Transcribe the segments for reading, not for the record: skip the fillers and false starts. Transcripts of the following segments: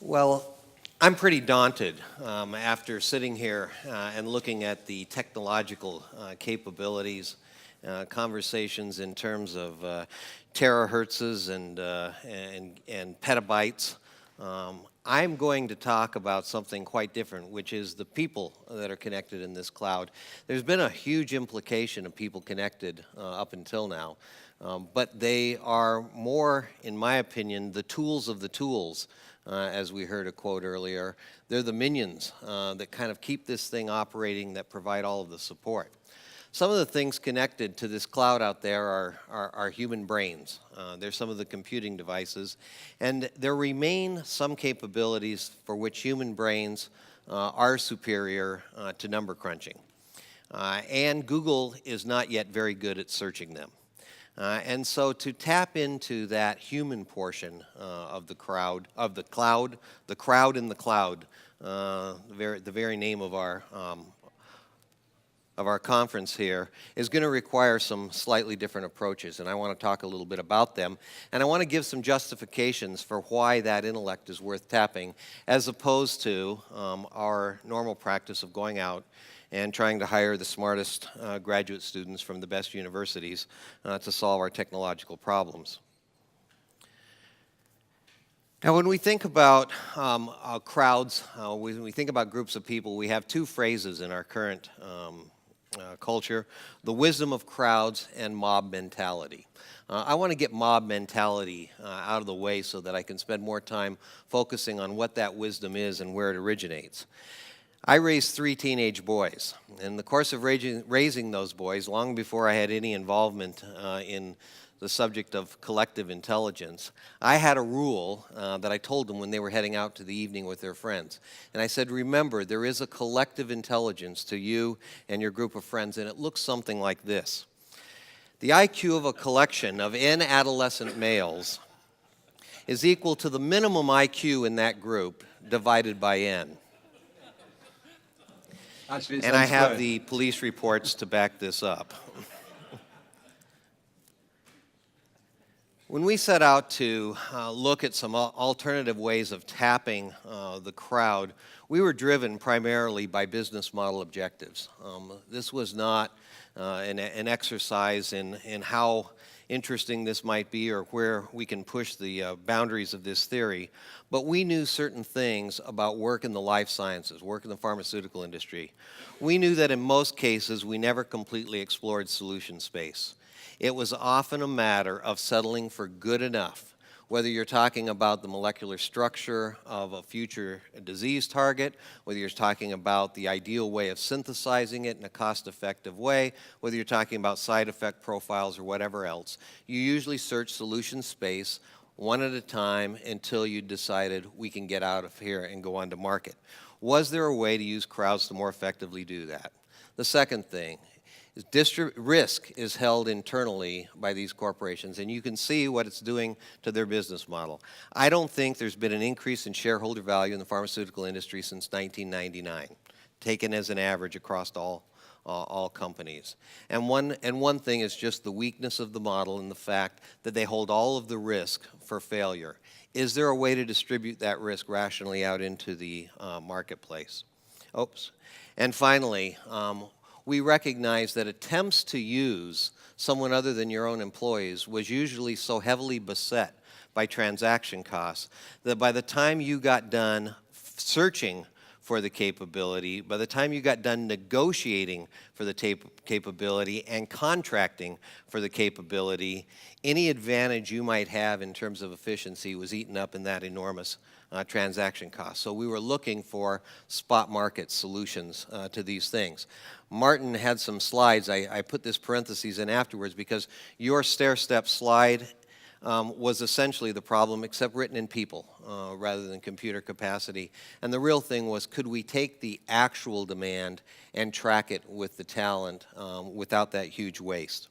Well, I'm pretty daunted after sitting here and looking at the technological capabilities, conversations in terms of terahertzes and petabytes. I'm going to talk about something quite different, which is the people that are connected in this cloud. There's been a huge implication of people connected up until now, but they are more, in my opinion, the tools of the tools. As we heard a quote earlier, they're the minions that kind of keep this thing operating, that provide all of the support. Some of the things connected to this cloud out there are human brains. They're some of the computing devices. And there remain some capabilities for which human brains are superior to number crunching. And Google is not yet very good at searching them. And so to tap into that human portion of the crowd, the crowd in the cloud, the very name of our conference here, is going to require some slightly different approaches, and I want to talk a little bit about them. And I want to give some justifications for why that intellect is worth tapping, as opposed to our normal practice of going out and trying to hire the smartest graduate students from the best universities to solve our technological problems. Now, when we think about crowds, when we think about groups of people, we have two phrases in our current culture: the wisdom of crowds and mob mentality. I want to get mob mentality out of the way so that I can spend more time focusing on what that wisdom is and where it originates. I raised 3 teenage boys. In the course of raising those boys, long before I had any involvement in the subject of collective intelligence, I had a rule that I told them when they were heading out to the evening with their friends. And I said, remember, there is a collective intelligence to you and your group of friends, and it looks something like this. The IQ of a collection of N adolescent males is equal to the minimum IQ in that group divided by N. Actually, and I have the police reports to back this up. When we set out to look at some alternative ways of tapping the crowd, we were driven primarily by business model objectives. This was not an exercise in how interesting this might be or where we can push the boundaries of this theory, but we knew certain things about work in the life sciences, work in the pharmaceutical industry. We knew that in most cases we never completely explored solution space. It was often a matter of settling for good enough, whether you're talking about the molecular structure of a future disease target, whether you're talking about the ideal way of synthesizing it in a cost-effective way, whether you're talking about side effect profiles or whatever else. You usually search solution space one at a time until you decided we can get out of here and go on to market. Was there a way to use crowds to more effectively do that? The second thing, risk is held internally by these corporations, and you can see what it's doing to their business model. I don't think there's been an increase in shareholder value in the pharmaceutical industry since 1999, taken as an average across all companies. And one thing is just the weakness of the model and the fact that they hold all of the risk for failure. Is there a way to distribute that risk rationally out into the marketplace? Oops. And finally, we recognize that attempts to use someone other than your own employees was usually so heavily beset by transaction costs that by the time you got done searching for the capability, by the time you got done negotiating for the capability and contracting for the capability, any advantage you might have in terms of efficiency was eaten up in that enormous transaction cost. So we were looking for spot market solutions to these things. Martin had some slides. I put this parentheses in afterwards because your stair-step slide was essentially the problem, except written in people rather than computer capacity. And the real thing was, could we take the actual demand and track it with the talent without that huge waste?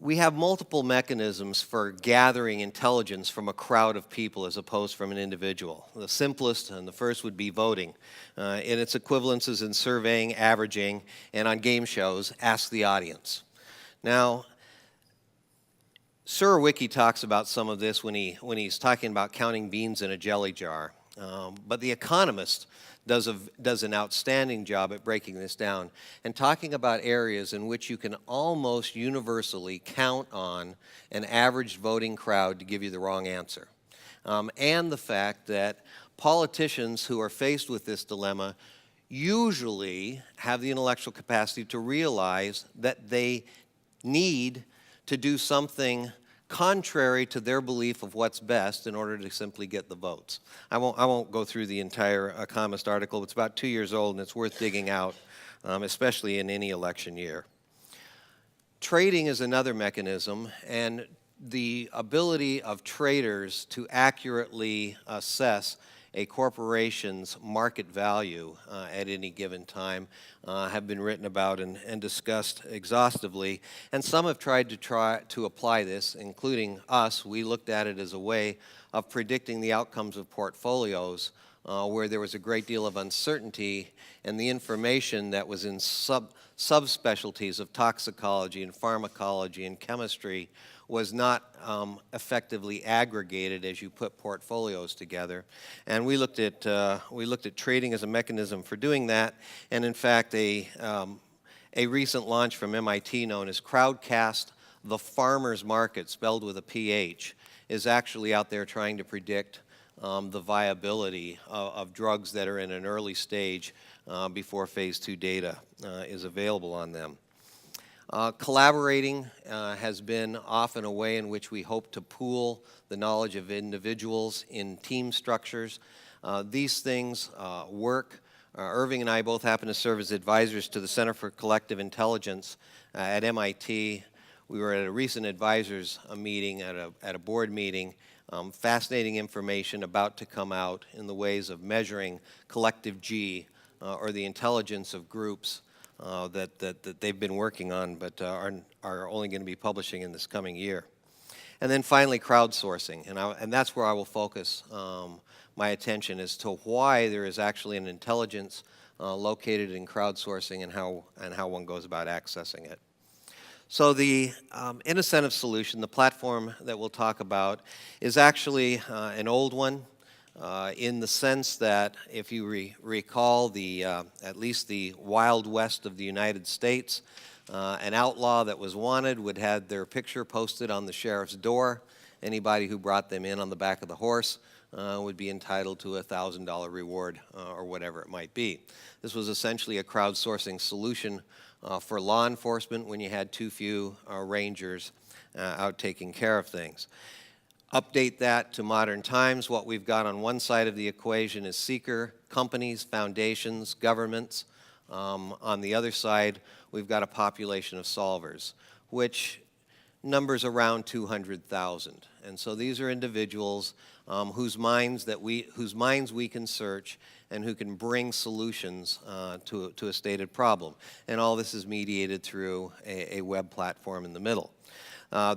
We have multiple mechanisms for gathering intelligence from a crowd of people as opposed from an individual. The simplest and the first would be voting. In its equivalences in surveying, averaging, and on game shows, ask the audience. Now, Surowiecki talks about some of this when he's talking about counting beans in a jelly jar. But The Economist does an outstanding job at breaking this down and talking about areas in which you can almost universally count on an average voting crowd to give you the wrong answer. And the fact that politicians who are faced with this dilemma usually have the intellectual capacity to realize that they need to do something contrary to their belief of what's best in order to simply get the votes. I won't go through the entire Economist article. It's about 2 years old, and it's worth digging out, especially in any election year. Trading is another mechanism, and the ability of traders to accurately assess a corporation's market value at any given time have been written about and discussed exhaustively. And some have tried to apply this, including us. We looked at it as a way of predicting the outcomes of portfolios where there was a great deal of uncertainty, and the information that was in subspecialties of toxicology and pharmacology and chemistry was not effectively aggregated as you put portfolios together. And we looked at trading as a mechanism for doing that. And in fact, a recent launch from MIT known as Crowdcast the Farmer's Market, spelled with a PH, is actually out there trying to predict the viability of drugs that are in an early stage before phase 2 data is available on them. Collaborating has been often a way in which we hope to pool the knowledge of individuals in team structures. These things work. Irving and I both happen to serve as advisors to the Center for Collective Intelligence at MIT. We were at a recent advisors meeting, at a board meeting. Fascinating information about to come out in the ways of measuring collective G, or the intelligence of groups that they've been working on, but are only going to be publishing in this coming year. And then finally, crowdsourcing, and that's where I will focus my attention as to why there is actually an intelligence located in crowdsourcing and how one goes about accessing it. So the InnoCentive solution, the platform that we'll talk about, is actually an old one. In the sense that if you recall at least the Wild West of the United States, an outlaw that was wanted would have their picture posted on the sheriff's door. Anybody who brought them in on the back of the horse would be entitled to a $1,000 reward or whatever it might be. This was essentially a crowdsourcing solution for law enforcement when you had too few rangers out taking care of things. Update that to modern times. What we've got on one side of the equation is seeker companies, foundations, governments. On the other side, we've got a population of solvers, which numbers around 200,000. And so these are individuals whose minds we can search and who can bring solutions to a stated problem. And all this is mediated through a web platform in the middle.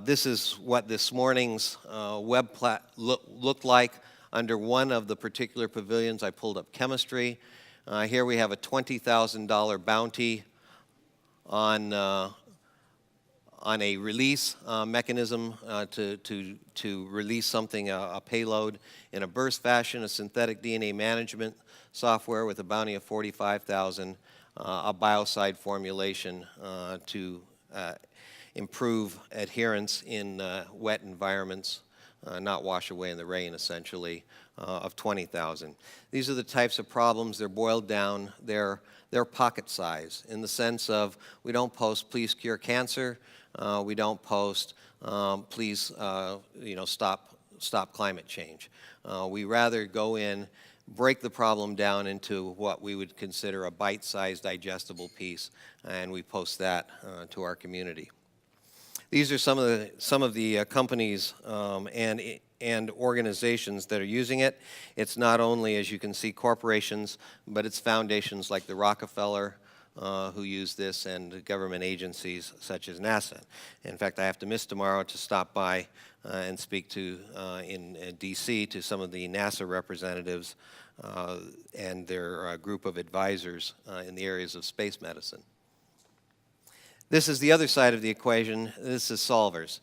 This is what this morning's web looked like under one of the particular pavilions. I pulled up chemistry. Here we have a $20,000 bounty on a release mechanism to release something, a payload in a burst fashion, a synthetic DNA management software with a bounty of $45,000, a biocide formulation to improve adherence in wet environments, not wash away in the rain, essentially, of $20,000. These are the types of problems. They're boiled down. They're pocket size in the sense of we don't post, please cure cancer. We don't post, please, stop climate change. We rather go in, break the problem down into what we would consider a bite-sized, digestible piece, and we post that to our community. These are some of the companies and organizations that are using it. It's not only, as you can see, corporations, but it's foundations like the Rockefeller who use this, and government agencies such as NASA. In fact, I have to miss tomorrow to stop by and speak to in D.C. to some of the NASA representatives and their group of advisors in the areas of space medicine. This is the other side of the equation. This is solvers.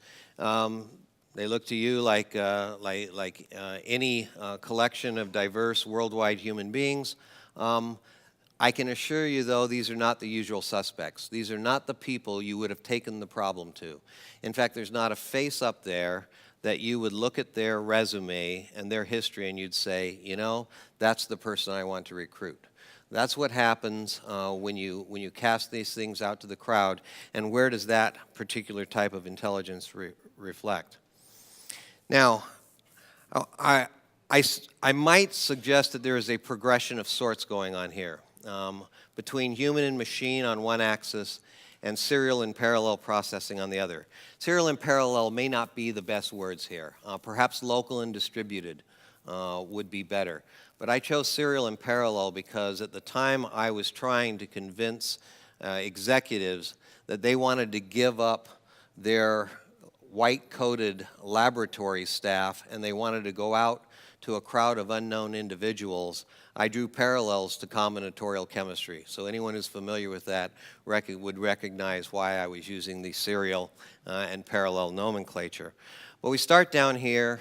They look to you like any collection of diverse worldwide human beings. I can assure you, though, these are not the usual suspects. These are not the people you would have taken the problem to. In fact, there's not a face up there that you would look at their resume and their history and you'd say, you know, that's the person I want to recruit. That's what happens when you cast these things out to the crowd. And where does that particular type of intelligence reflect? Now, I might suggest that there is a progression of sorts going on here between human and machine on one axis and serial and parallel processing on the other. Serial and parallel may not be the best words here. Perhaps local and distributed would be better. But I chose serial and parallel because at the time I was trying to convince executives that they wanted to give up their white-coated laboratory staff and they wanted to go out to a crowd of unknown individuals, I drew parallels to combinatorial chemistry. So anyone who's familiar with that would recognize why I was using the serial and parallel nomenclature. Well, we start down here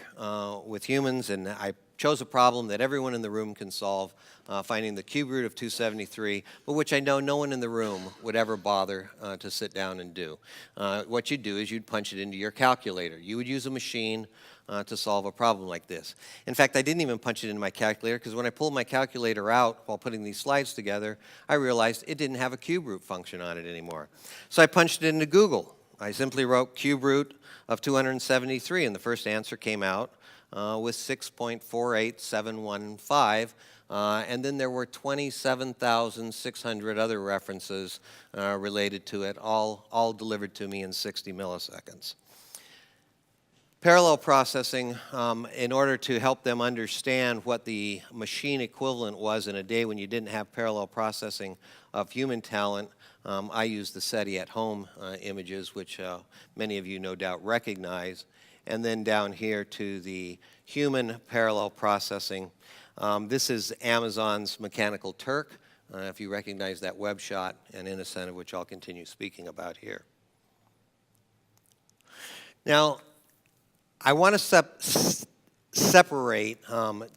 with humans, and I chose a problem that everyone in the room can solve, finding the cube root of 273, but which I know no one in the room would ever bother to sit down and do. What you'd do is you'd punch it into your calculator. You would use a machine to solve a problem like this. In fact, I didn't even punch it into my calculator because when I pulled my calculator out while putting these slides together, I realized it didn't have a cube root function on it anymore. So I punched it into Google. I simply wrote cube root of 273, and the first answer came out with 6.48715, and then there were 27,600 other references related to it, all delivered to me in 60 milliseconds. Parallel processing, in order to help them understand what the machine equivalent was in a day when you didn't have parallel processing of human talent, I used the SETI at home images, which many of you no doubt recognize. And then down here to the human parallel processing. This is Amazon's Mechanical Turk, if you recognize that web shot, and InnoCentive, which I'll continue speaking about here. Now, I want to separate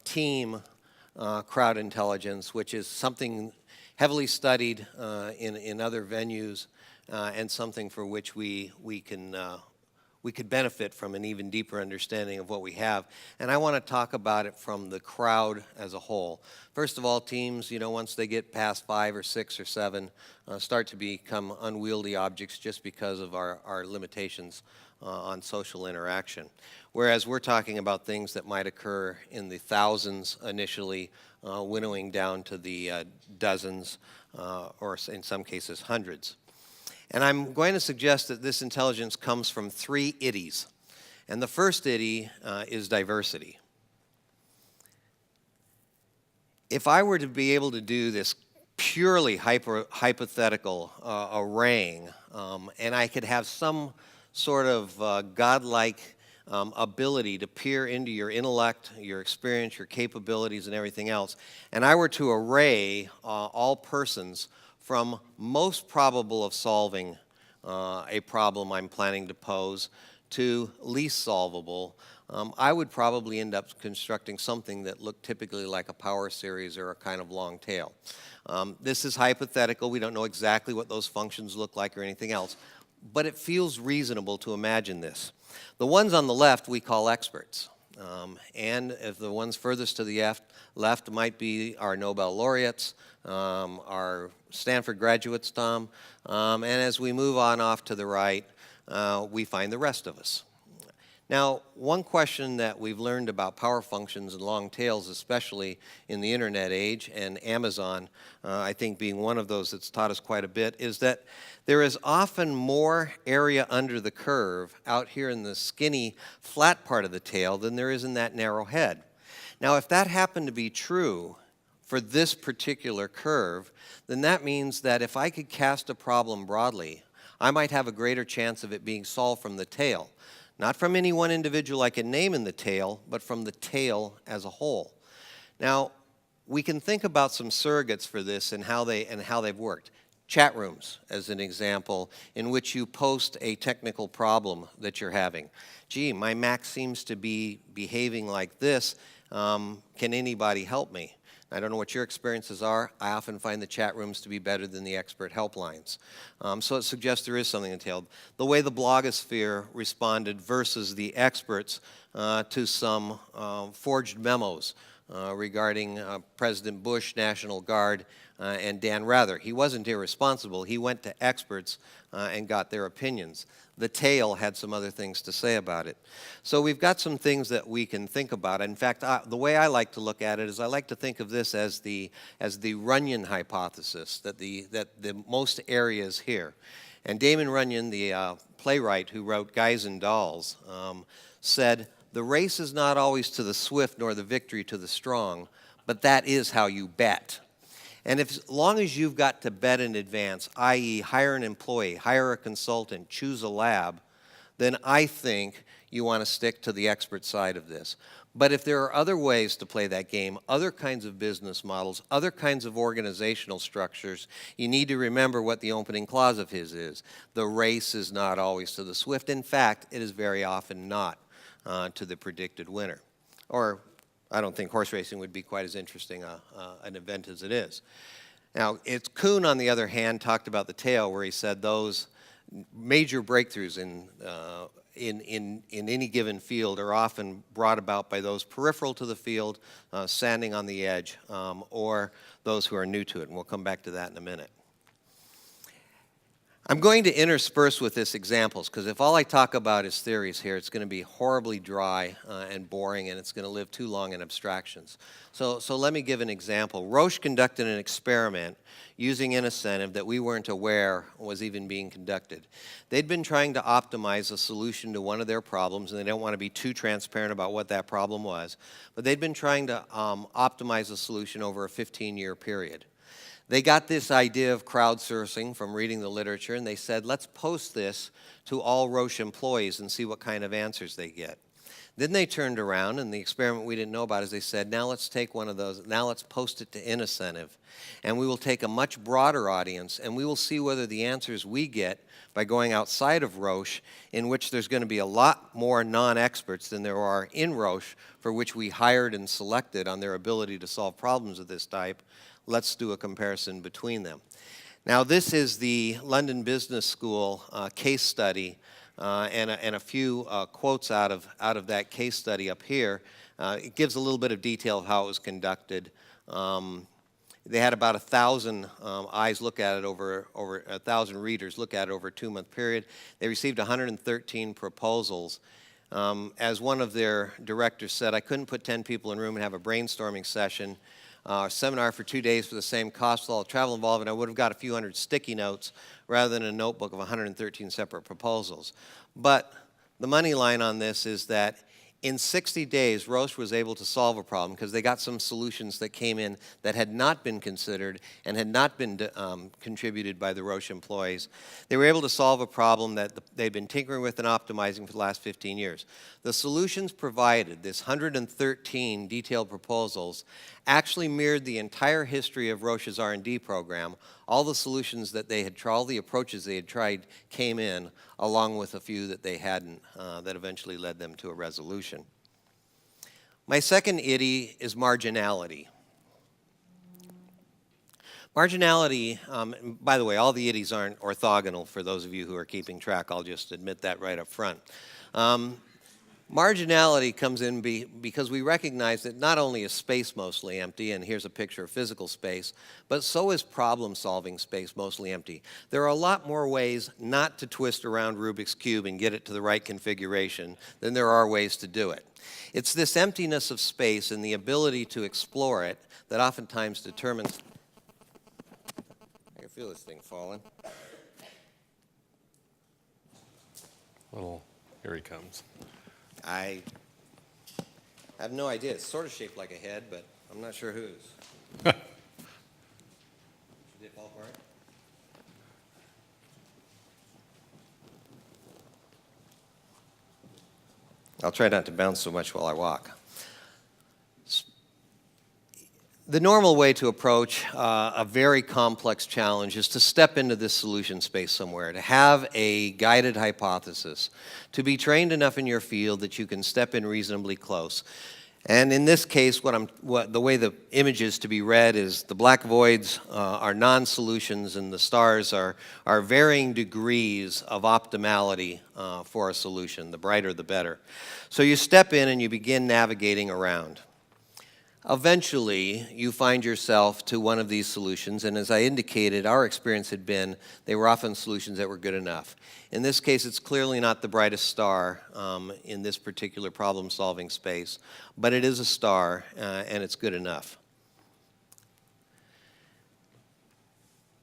team crowd intelligence, which is something heavily studied in other venues and something for which we could benefit from an even deeper understanding of what we have. And I want to talk about it from the crowd as a whole. First of all, teams, you know, once they get past 5 or 6 or 7, start to become unwieldy objects just because of our limitations on social interaction. Whereas we're talking about things that might occur in the thousands initially, winnowing down to the dozens, or in some cases hundreds. And I'm going to suggest that this intelligence comes from 3 iddies. And the first iddy is diversity. If I were to be able to do this purely hypothetical arraying, and I could have some sort of godlike ability to peer into your intellect, your experience, your capabilities, and everything else, and I were to array all persons from most probable of solving a problem I'm planning to pose to least solvable, I would probably end up constructing something that looked typically like a power series or a kind of long tail. This is hypothetical. We don't know exactly what those functions look like or anything else, but it feels reasonable to imagine this. The ones on the left we call experts. And if the ones furthest to the left might be our Nobel laureates, our Stanford graduates, Tom, and as we move on off to the right, we find the rest of us. Now, one question that we've learned about power functions and long tails, especially in the internet age, and Amazon, I think being one of those that's taught us quite a bit, is that there is often more area under the curve out here in the skinny, flat part of the tail than there is in that narrow head. Now, if that happened to be true for this particular curve, then that means that if I could cast a problem broadly, I might have a greater chance of it being solved from the tail. Not from any one individual I can name in the tail, but from the tail as a whole. Now, we can think about some surrogates for this and how they've worked. chat rooms, as an example, in which you post a technical problem that you're having. Gee, my Mac seems to be behaving like this. Can anybody help me? I don't know what your experiences are. I often find the chat rooms to be better than the expert helplines. So it suggests there is something entailed. The way the blogosphere responded versus the experts to some forged memos regarding President Bush, National Guard, and Dan Rather. He wasn't irresponsible. He went to experts and got their opinions. The tail had some other things to say about it. So we've got some things that we can think about. In fact, the way I like to look at it is I like to think of this as the Runyon hypothesis, that the most areas here. And Damon Runyon, the playwright who wrote Guys and Dolls, said, "The race is not always to the swift nor the victory to the strong, but that is how you bet." And as long as you've got to bet in advance, i.e. hire an employee, hire a consultant, choose a lab, then I think you want to stick to the expert side of this. But if there are other ways to play that game, other kinds of business models, other kinds of organizational structures, you need to remember what the opening clause of his is. The race is not always to the swift. In fact, it is very often not to the predicted winner. Or I don't think horse racing would be quite as interesting an event as it is. Now, Kuhn, on the other hand, talked about the tail, where he said those major breakthroughs in any given field are often brought about by those peripheral to the field, standing on the edge, or those who are new to it, and we'll come back to that in a minute. I'm going to intersperse with this examples, because if all I talk about is theories here, it's going to be horribly dry and boring, and it's going to live too long in abstractions. So let me give an example. Roche conducted an experiment using InnoCentive that we weren't aware was even being conducted. They'd been trying to optimize a solution to one of their problems, and they don't want to be too transparent about what that problem was, but they'd been trying to optimize a solution over a 15-year period. They got this idea of crowdsourcing from reading the literature, and they said, let's post this to all Roche employees and see what kind of answers they get. Then they turned around, and the experiment we didn't know about is they said, now let's take one of those, now let's post it to InnoCentive, and we will take a much broader audience, and we will see whether the answers we get by going outside of Roche, in which there's going to be a lot more non-experts than there are in Roche, for which we hired and selected on their ability to solve problems of this type. Let's do a comparison between them. Now, this is the London Business School case study, and a few quotes out of that case study up here. It gives a little bit of detail of how it was conducted. They had about 1,000 eyes look at it over 1,000 readers look at it over a 2-month period. They received 113 proposals. As one of their directors said, I couldn't put 10 people in a room and have a brainstorming session. Seminar for 2 days for the same cost, all the travel involved, and I would have got a few hundred sticky notes rather than a notebook of 113 separate proposals. But the money line on this is that in 60 days, Roche was able to solve a problem because they got some solutions that came in that had not been considered and had not been contributed by the Roche employees. They were able to solve a problem that they've been tinkering with and optimizing for the last 15 years. The solutions provided, this 113 detailed proposals, actually mirrored the entire history of Roche's R&D program. All the solutions that they had tried, all the approaches they had tried came in, along with a few that they hadn't, that eventually led them to a resolution. My second IDI is marginality. Marginality, by the way, all the IDIs aren't orthogonal for those of you who are keeping track. I'll just admit that right up front. Marginality comes in because we recognize that not only is space mostly empty, and here's a picture of physical space, but so is problem-solving space mostly empty. There are a lot more ways not to twist around Rubik's Cube and get it to the right configuration than there are ways to do it. It's this emptiness of space and the ability to explore it that oftentimes determines... I can feel this thing falling. Here he comes. I have no idea. It's sort of shaped like a head, but I'm not sure whose. Did it fall apart? I'll try not to bounce so much while I walk. The normal way to approach a very complex challenge is to step into this solution space somewhere, to have a guided hypothesis, to be trained enough in your field that you can step in reasonably close. And in this case, the way the image is to be read is the black voids are non-solutions and the stars are varying degrees of optimality for a solution. The brighter, the better. So you step in and you begin navigating around. Eventually, you find yourself to one of these solutions, and as I indicated, our experience had been they were often solutions that were good enough. In this case, it's clearly not the brightest star in this particular problem-solving space, but it is a star, and it's good enough.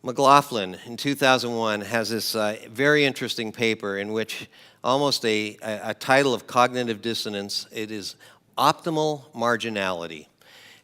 McLaughlin, in 2001, has this very interesting paper in which almost a title of cognitive dissonance, it is optimal marginality.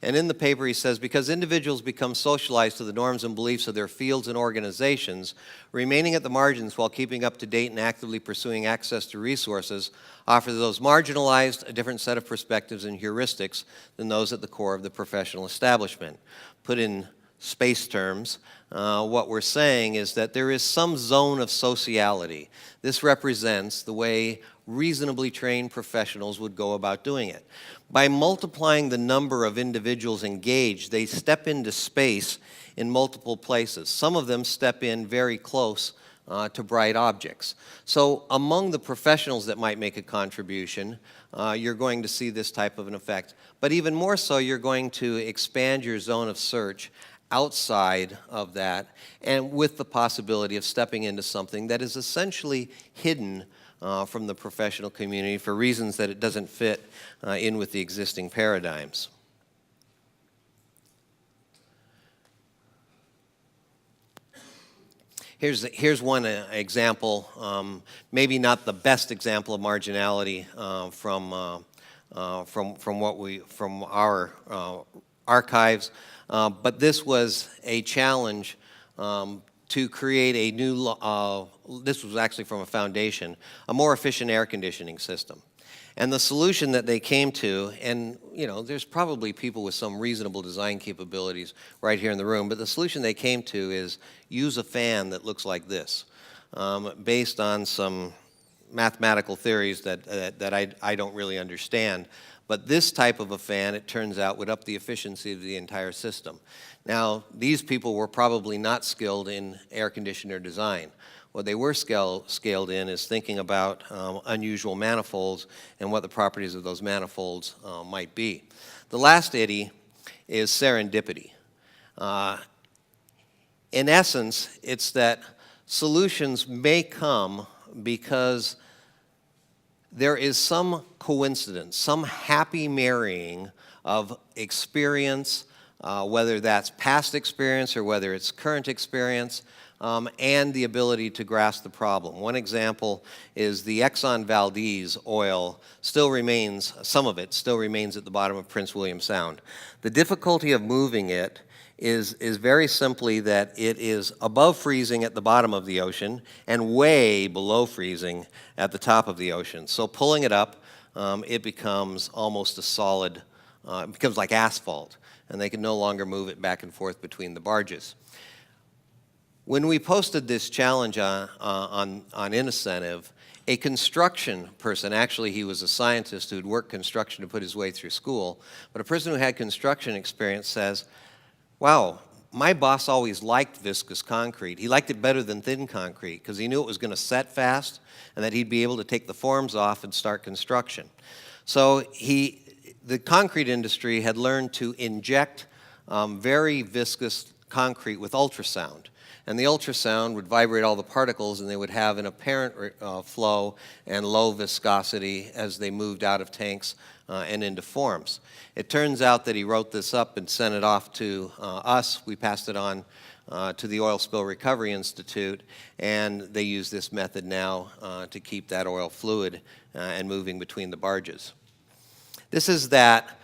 And in the paper he says, because individuals become socialized to the norms and beliefs of their fields and organizations, remaining at the margins while keeping up to date and actively pursuing access to resources offers those marginalized a different set of perspectives and heuristics than those at the core of the professional establishment. Put in space terms, what we're saying is that there is some zone of sociality. This represents the way reasonably trained professionals would go about doing it. By multiplying the number of individuals engaged, they step into space in multiple places. Some of them step in very close to bright objects. So among the professionals that might make a contribution, you're going to see this type of an effect. But even more so, you're going to expand your zone of search outside of that, and with the possibility of stepping into something that is essentially hidden from the professional community for reasons that it doesn't fit in with the existing paradigms. Here's one example, maybe not the best example of marginality from our archives, but this was a challenge to create a new, this was actually from a foundation, a more efficient air conditioning system. And the solution that they came to, and you know, there's probably people with some reasonable design capabilities right here in the room, but the solution they came to is use a fan that looks like this, based on some mathematical theories that I don't really understand. But this type of a fan, it turns out, would up the efficiency of the entire system. Now, these people were probably not skilled in air conditioner design. What they were scaled in is thinking about unusual manifolds and what the properties of those manifolds might be. The last idea is serendipity. In essence, it's that solutions may come because there is some coincidence, some happy marrying of experience, whether that's past experience or whether it's current experience, and the ability to grasp the problem. One example is the Exxon Valdez oil still remains, some of it still remains at the bottom of Prince William Sound. The difficulty of moving it is very simply that it is above freezing at the bottom of the ocean and way below freezing at the top of the ocean. So pulling it up, it becomes almost a solid, it becomes like asphalt, and they can no longer move it back and forth between the barges. When we posted this challenge on InnoCentive, a construction person, actually he was a scientist who had worked construction to put his way through school, but a person who had construction experience says, wow, my boss always liked viscous concrete. He liked it better than thin concrete because he knew it was going to set fast and that he'd be able to take the forms off and start construction. So the concrete industry had learned to inject very viscous concrete with ultrasound. And the ultrasound would vibrate all the particles and they would have an apparent flow and low viscosity as they moved out of tanks and into forms. It turns out that he wrote this up and sent it off to us. We passed it on to the Oil Spill Recovery Institute, and they use this method now to keep that oil fluid and moving between the barges. This is that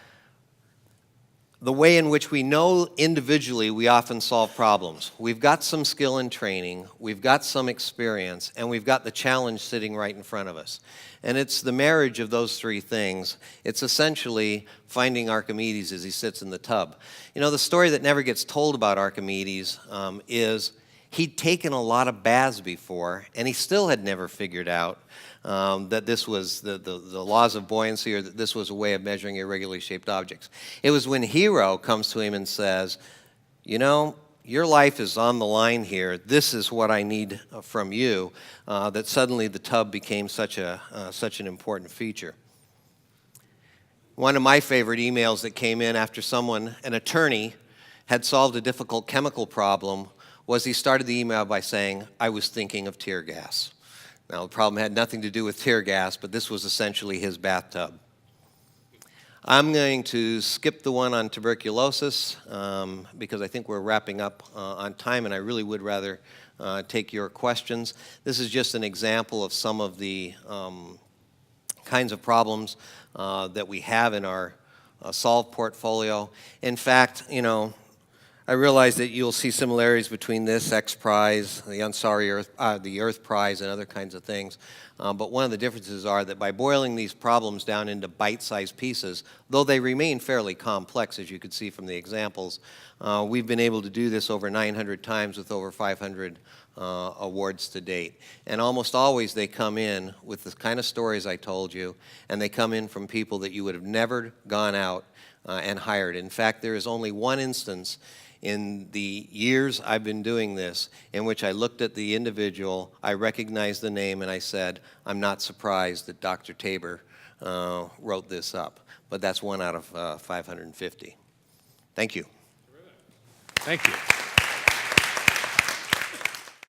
the way in which we know individually we often solve problems. We've got some skill and training, we've got some experience, and we've got the challenge sitting right in front of us. And it's the marriage of those three things. It's essentially finding Archimedes as he sits in the tub. You know, the story that never gets told about Archimedes is he'd taken a lot of baths before, and he still had never figured out that this was the laws of buoyancy, or that this was a way of measuring irregularly shaped objects. It was when Hero comes to him and says, you know, your life is on the line here, this is what I need from you, that suddenly the tub became such an important feature. One of my favorite emails that came in after an attorney, had solved a difficult chemical problem was he started the email by saying, I was thinking of tear gas. Now, the problem had nothing to do with tear gas, but this was essentially his bathtub. I'm going to skip the one on tuberculosis because I think we're wrapping up on time, and I really would rather take your questions. This is just an example of some of the kinds of problems that we have in our solve portfolio. In fact, you know, I realize that you'll see similarities between this X Prize, the the Earth Prize, and other kinds of things. But one of the differences are that by boiling these problems down into bite-sized pieces, though they remain fairly complex, as you could see from the examples, we've been able to do this over 900 times with over 500 awards to date. And almost always they come in with the kind of stories I told you, and they come in from people that you would have never gone out and hired. In fact, there is only one instance in the years I've been doing this in which I looked at the individual, I recognized the name, and I said, I'm not surprised that Dr. Tabor wrote this up. But that's 1 out of 550. Thank you. Thank you.